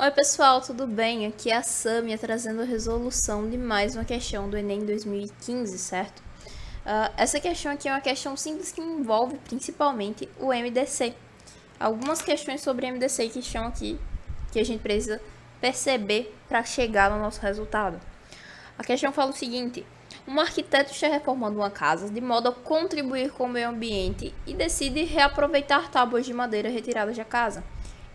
Oi pessoal, tudo bem? Aqui é a Samia trazendo a resolução de mais uma questão do Enem 2015, certo? Essa questão aqui é uma questão simples que envolve principalmente o MDC. Algumas questões sobre MDC que estão aqui, que a gente precisa perceber para chegar no nosso resultado. A questão fala o seguinte: um arquiteto está reformando uma casa de modo a contribuir com o meio ambiente e decide reaproveitar tábuas de madeira retiradas da casa.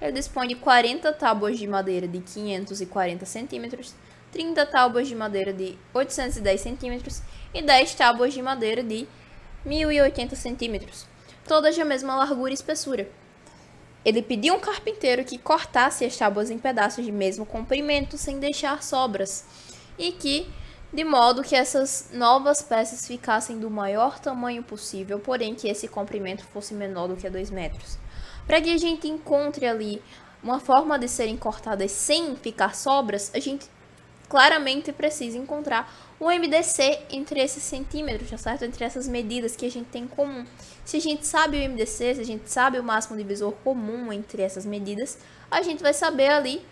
Ele dispõe de 40 tábuas de madeira de 540 centímetros, 30 tábuas de madeira de 810 centímetros e 10 tábuas de madeira de 1080 centímetros, todas de mesma largura e espessura. Ele pediu um carpinteiro que cortasse as tábuas em pedaços de mesmo comprimento, sem deixar sobras, e que, de modo que essas novas peças ficassem do maior tamanho possível, porém que esse comprimento fosse menor do que 2 metros. Para que a gente encontre ali uma forma de serem cortadas sem ficar sobras, a gente claramente precisa encontrar um MDC entre esses centímetros, tá certo? Entre essas medidas que a gente tem em comum. Se a gente sabe o MDC, se a gente sabe o máximo divisor comum entre essas medidas, a gente vai saber ali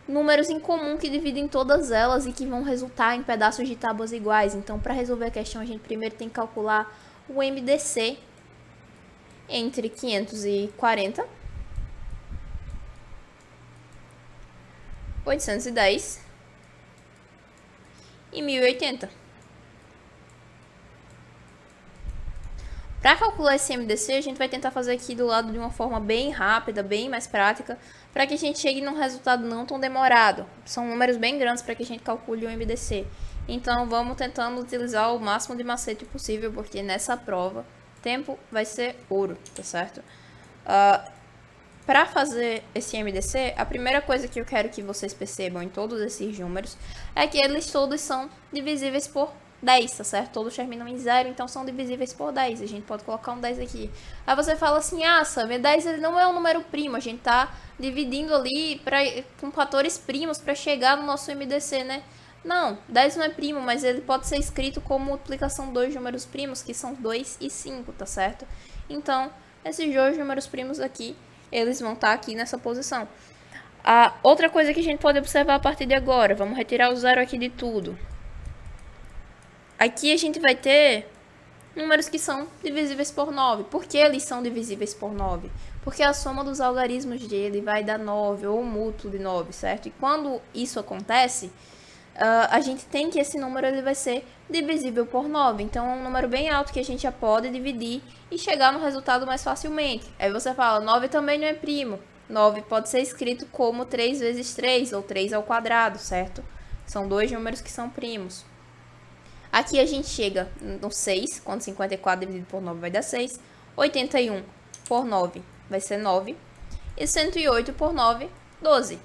números em comum que dividem todas elas e que vão resultar em pedaços de tábuas iguais. Então, para resolver a questão, a gente primeiro tem que calcular o MDC entre 540, 810 e 1080. Para calcular esse MDC, a gente vai tentar fazer aqui do lado de uma forma bem rápida, bem mais prática, para que a gente chegue num resultado não tão demorado. São números bem grandes para que a gente calcule o MDC. Então, vamos tentando utilizar o máximo de macete possível, porque nessa prova tempo vai ser ouro, tá certo? Para fazer esse MDC, a primeira coisa que eu quero que vocês percebam em todos esses números é que eles todos são divisíveis por 10, tá certo? Todos terminam em 0, então são divisíveis por 10. A gente pode colocar um 10 aqui. Aí você fala assim: ah, Sam, 10 ele não é um número primo, a gente tá dividindo ali com fatores primos para chegar no nosso MDC, né? Não, 10 não é primo, mas ele pode ser escrito como multiplicação de dois números primos, que são 2 e 5, tá certo? Então, esses dois números primos aqui, eles vão estar aqui nessa posição. A outra coisa que a gente pode observar a partir de agora, vamos retirar o zero aqui de tudo. Aqui a gente vai ter números que são divisíveis por 9. Por que eles são divisíveis por 9? Porque a soma dos algarismos dele vai dar 9, ou um múltiplo de 9, certo? E quando isso acontece, a gente tem que esse número ele vai ser divisível por 9. Então, é um número bem alto que a gente já pode dividir e chegar no resultado mais facilmente. Aí você fala, 9 também não é primo. 9 pode ser escrito como 3 vezes 3, ou 3 ao quadrado, certo? São dois números que são primos. Aqui a gente chega no 6, quando 54 dividido por 9 vai dar 6. 81 por 9 vai ser 9. E 108 por 9, 12.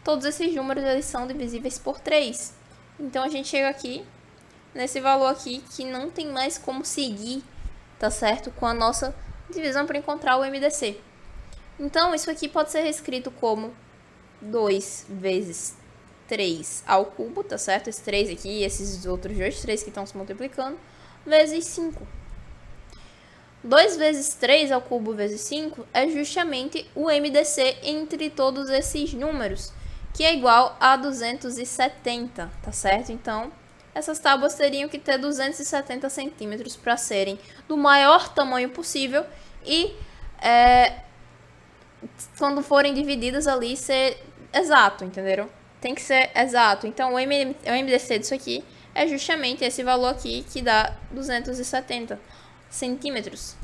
Todos esses números eles são divisíveis por 3. Então, a gente chega aqui, nesse valor aqui, que não tem mais como seguir, tá certo? Com a nossa divisão para encontrar o MDC. Então, isso aqui pode ser reescrito como 2 vezes 3 ao cubo, tá certo? Esse 3 aqui e esses outros dois 3 que estão se multiplicando, vezes 5. 2 vezes 3 ao cubo vezes 5 é justamente o MDC entre todos esses números, que é igual a 270, tá certo? Então, essas tábuas teriam que ter 270 centímetros para serem do maior tamanho possível e, quando forem divididas ali, ser exato, entenderam? Tem que ser exato. Então, o MDC disso aqui é justamente esse valor aqui, que dá 270 centímetros.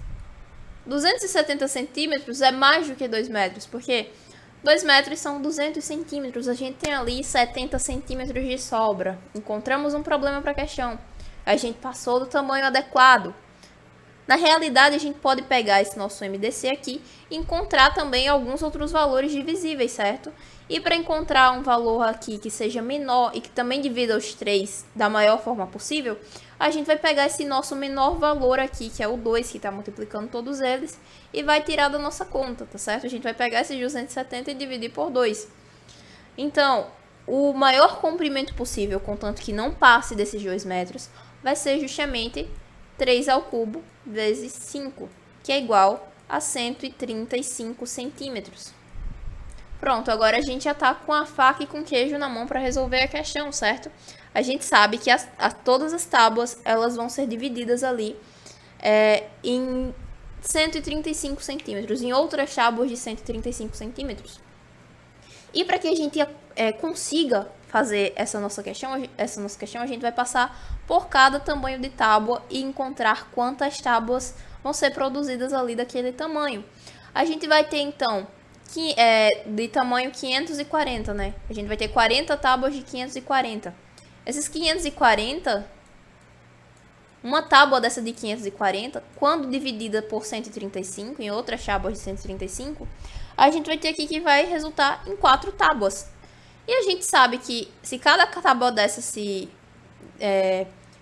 270 centímetros é mais do que 2 metros, porque 2 metros são 200 centímetros. A gente tem ali 70 centímetros de sobra. Encontramos um problema para a questão. A gente passou do tamanho adequado. Na realidade, a gente pode pegar esse nosso MDC aqui e encontrar também alguns outros valores divisíveis, certo? E para encontrar um valor aqui que seja menor e que também divida os 3 da maior forma possível, a gente vai pegar esse nosso menor valor aqui, que é o 2, que está multiplicando todos eles, e vai tirar da nossa conta, tá certo? A gente vai pegar esses 270 e dividir por 2. Então, o maior comprimento possível, contanto que não passe desses 2 metros, vai ser justamente 3 ao cubo vezes 5, que é igual a 135 centímetros. Pronto, agora a gente já tá com a faca e com o queijo na mão para resolver a questão, certo? A gente sabe que todas as tábuas, elas vão ser divididas ali em 135 centímetros, em outras tábuas de 135 centímetros. E para que a gente consiga fazer essa nossa questão, a gente vai passar por cada tamanho de tábua e encontrar quantas tábuas vão ser produzidas ali daquele tamanho. A gente vai ter, então, de tamanho 540, né? A gente vai ter 40 tábuas de 540. Esses 540, uma tábua dessa de 540, quando dividida por 135, em outras tábuas de 135, a gente vai ter aqui que vai resultar em 4 tábuas. E a gente sabe que se cada tábua dessa se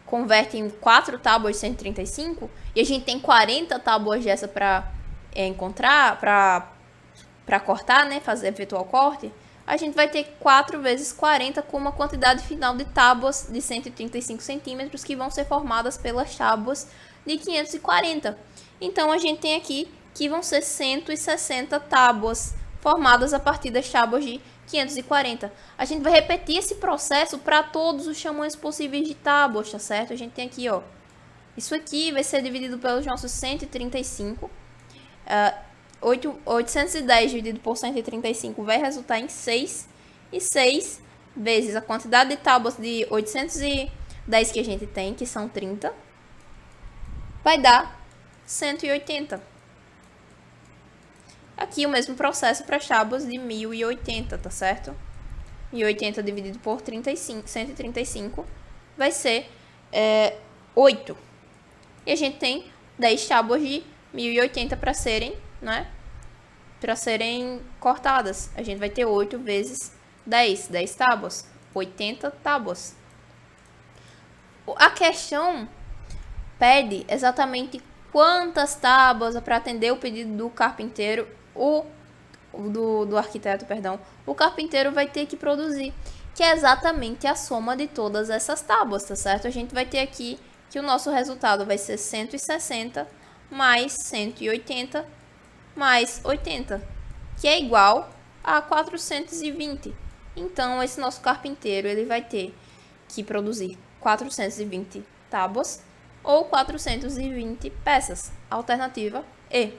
converte em 4 tábuas de 135, e a gente tem 40 tábuas dessa para encontrar, para cortar, né, efetuar o corte, a gente vai ter 4 vezes 40 com uma quantidade final de tábuas de 135 centímetros que vão ser formadas pelas tábuas de 540. Então, a gente tem aqui que vão ser 160 tábuas formadas a partir das tábuas de 540. A gente vai repetir esse processo para todos os tamanhos possíveis de tábuas, tá certo? A gente tem aqui, ó, isso aqui vai ser dividido pelos nossos 135. 810 dividido por 135 vai resultar em 6. E 6 vezes a quantidade de tábuas de 810 que a gente tem, que são 30, vai dar 180. Aqui o mesmo processo para as tábuas de 1080, tá certo? 1080 dividido por 135 vai ser 8. E a gente tem 10 tábuas de 1080 para serem, né? Para serem cortadas. A gente vai ter 8 vezes 10 tábuas, 80 tábuas. A questão pede exatamente quantas tábuas para atender o pedido do carpinteiro, do arquiteto, perdão. O carpinteiro vai ter que produzir, que é exatamente a soma de todas essas tábuas, tá certo? A gente vai ter aqui que o nosso resultado vai ser 160 mais 180 mais 80, que é igual a 420. Então, esse nosso carpinteiro ele vai ter que produzir 420 tábuas ou 420 peças. Alternativa E.